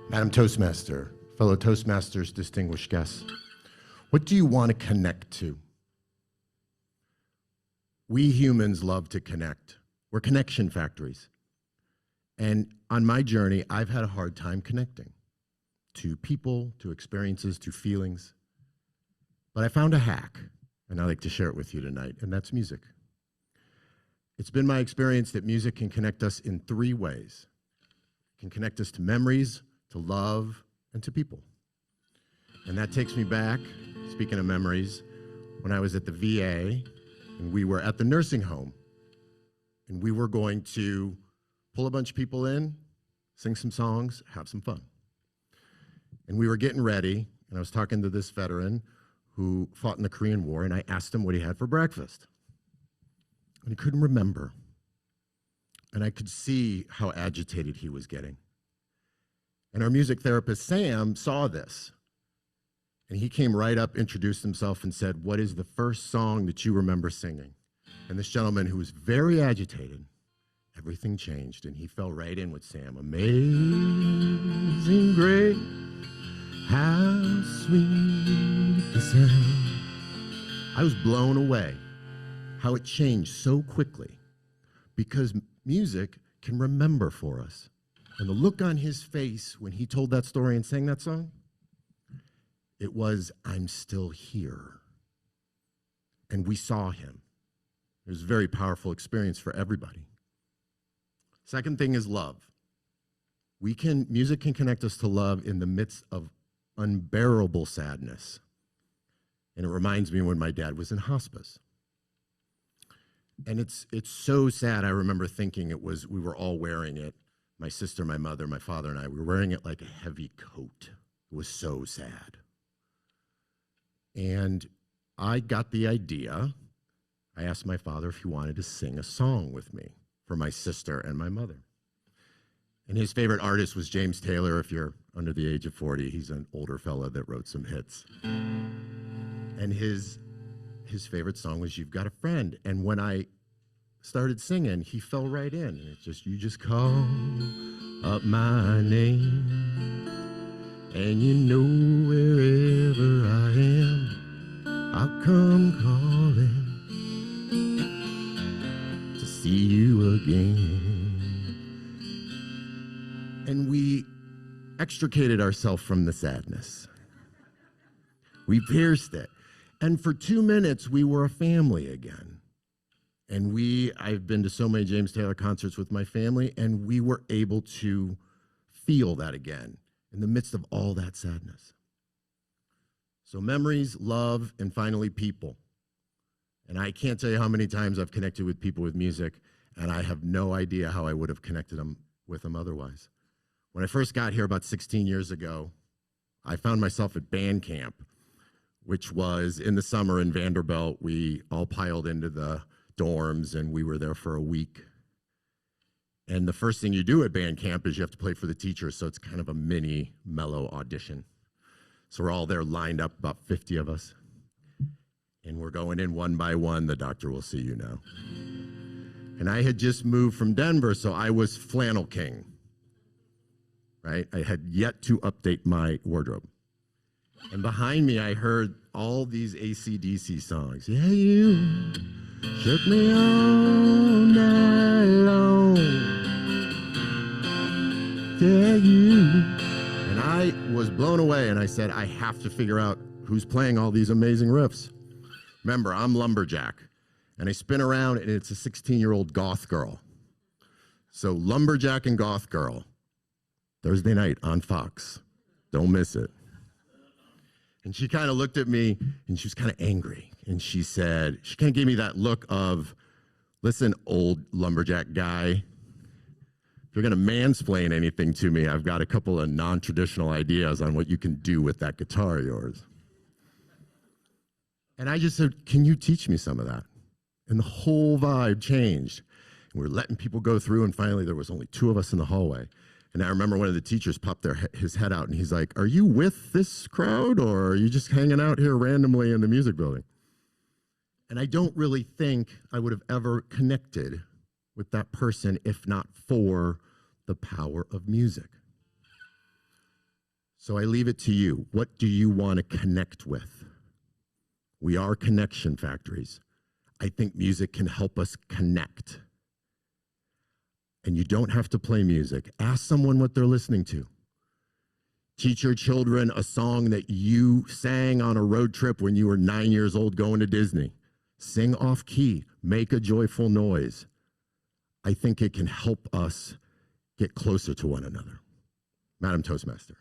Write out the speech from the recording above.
Madam Toastmaster, fellow Toastmasters, distinguished guests, what do you want to connect to? We humans love to connect. We're connection factories. And on my journey, I've had a hard time connecting to people, to experiences, to feelings. But I found a hack, and I'd like to share it with you tonight, and that's music. It's been my experience that music can connect us in three ways. It can connect us to memories, to love, and to people. And that takes me back, speaking of memories, when I was at the VA, and we were at the nursing home, and we were going to pull a bunch of people in, sing some songs, have some fun. And we were getting ready, and I was talking to this veteran who fought in the Korean War, and I asked him what he had for breakfast. And he couldn't remember. And I could see how agitated he was getting. And our music therapist, Sam, saw this. And he came right up, introduced himself, and said, "What is the first song that you remember singing?" And this gentleman, who was very agitated, everything changed, and he fell right in with Sam. Amazing grace, how sweet the sound. I was blown away how it changed so quickly, because music can remember for us. And the look on his face when he told that story and sang that song, it was, "I'm still here." And we saw him. It was a very powerful experience for everybody. Second thing is love. Music can connect us to love in the midst of unbearable sadness. And it reminds me when my dad was in hospice. And it's so sad. I remember thinking we were all wearing it. My sister, my mother, my father, and I, we were wearing it like a heavy coat. It was so sad. And I got the idea. I asked my father if he wanted to sing a song with me for my sister and my mother. And his favorite artist was James Taylor. If you're under the age of 40, he's an older fella that wrote some hits. And his favorite song was "You've Got a Friend." And when I started singing, he fell right in. And it's just, "You just call up my name, and you know wherever I am, I'll come calling to see you again." And we extricated ourselves from the sadness. We pierced it. And for 2 minutes, we were a family again. And I've been to so many James Taylor concerts with my family, and we were able to feel that again in the midst of all that sadness. So memories, love, and finally people. And I can't tell you how many times I've connected with people with music, and I have no idea how I would have connected with them otherwise. When I first got here about 16 years ago, I found myself at band camp, which was in the summer in Vanderbilt. We all piled into the dorms, and we were there for a week. And the first thing you do at band camp is you have to play for the teachers, so it's kind of a mini mellow audition. So we're all there lined up, about 50 of us. And we're going in one by one. The doctor will see you now. And I had just moved from Denver, so I was flannel king, right? I had yet to update my wardrobe. And behind me, I heard all these AC/DC songs. "Yeah, you shook me all night long. Yeah, you." And I was blown away, and I said, I have to figure out who's playing all these amazing riffs. Remember, I'm lumberjack, and I spin around, and it's a 16-year-old goth girl. So lumberjack and goth girl, Thursday night on Fox. Don't miss it. And she kind of looked at me, and she was kind of angry. And she kind of gave me that look of, "Listen, old lumberjack guy, if you're going to mansplain anything to me, I've got a couple of non-traditional ideas on what you can do with that guitar of yours." And I just said, "Can you teach me some of that?" And the whole vibe changed. And we were letting people go through, and finally there was only 2 of us in the hallway. And I remember one of the teachers popped his head out, and he's like, "Are you with this crowd, or are you just hanging out here randomly in the music building?" And I don't really think I would have ever connected with that person if not for the power of music. So I leave it to you. What do you want to connect with? We are connection factories. I think music can help us connect. And you don't have to play music. Ask someone what they're listening to. Teach your children a song that you sang on a road trip when you were 9 years old going to Disney. Sing off key, make a joyful noise. I think it can help us get closer to one another. Madam Toastmaster.